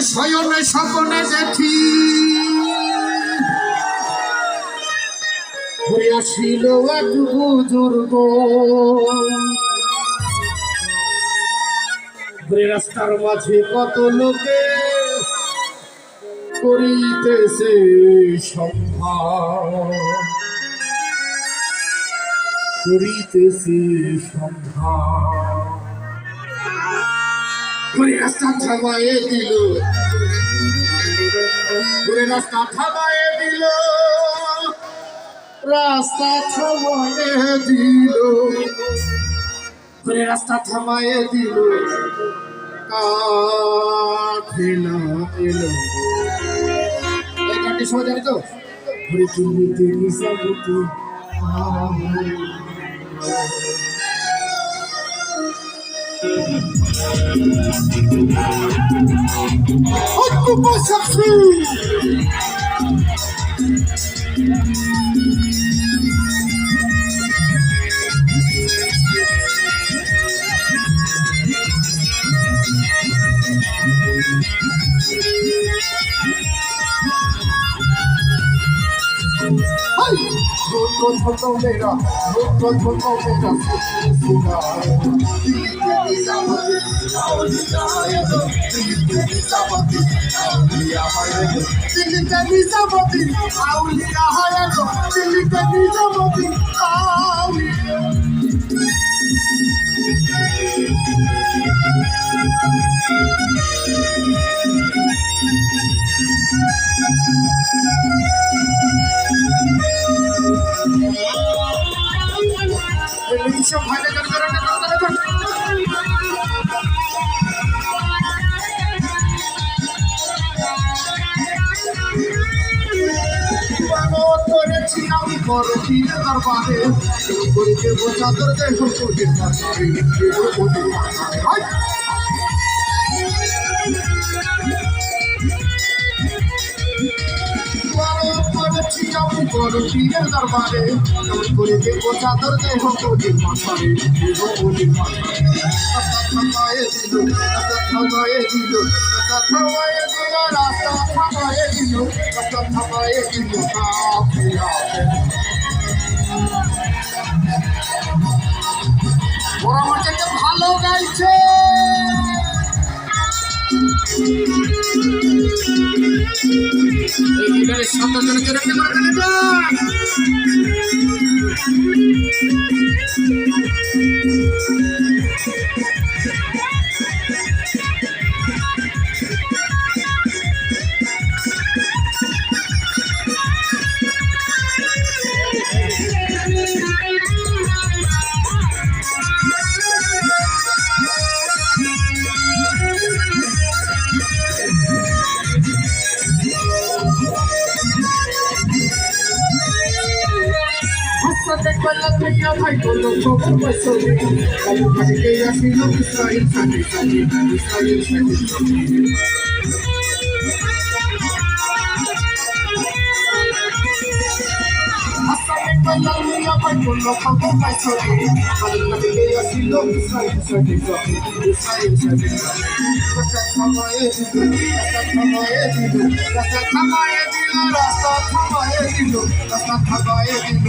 শয়নে স্বপনে দেখি আসিল এক বুজুর্গ রাস্তার মাঝে কত লোকে করিতেছে সন্ধ্যা রাস্তা থামায়ে দিল রাস্তা থামায়ে দিল রাস্তা থামায়ে দিল রাস্তা থামায়ে দিল কাঠেলা এলো এই গানটি সবাই জানি তো ঘুরে চিনতে নিসাবতি মেরা সব ভাইরা গান করে না করেছি আমি বড় পীর দরবারে করিতে বোঝাতর দেহ কোটির আমি বড় পীরের দরবারে করিতে বোঝাতর দেহ কোটির মাথারে দেহ কোটির মাথারে থামায়ে দিল রাস্তা থামায়ে দিল রাস্তা থামায়ে দিল রাস্তা থামায়ে দিল ওরা আমাকে ভালো গাইছে এই গানের সন্তানজনকে রাখতে পারবেন না ভাই বললো খবর পাইছো কালু ভাইকে আসিল ইসরাইল সাথে ভাই বললো খবর পাইছো কালু ভাইকে আসিল ইসরাইল সাথে রাস্তা থামায়ে দিল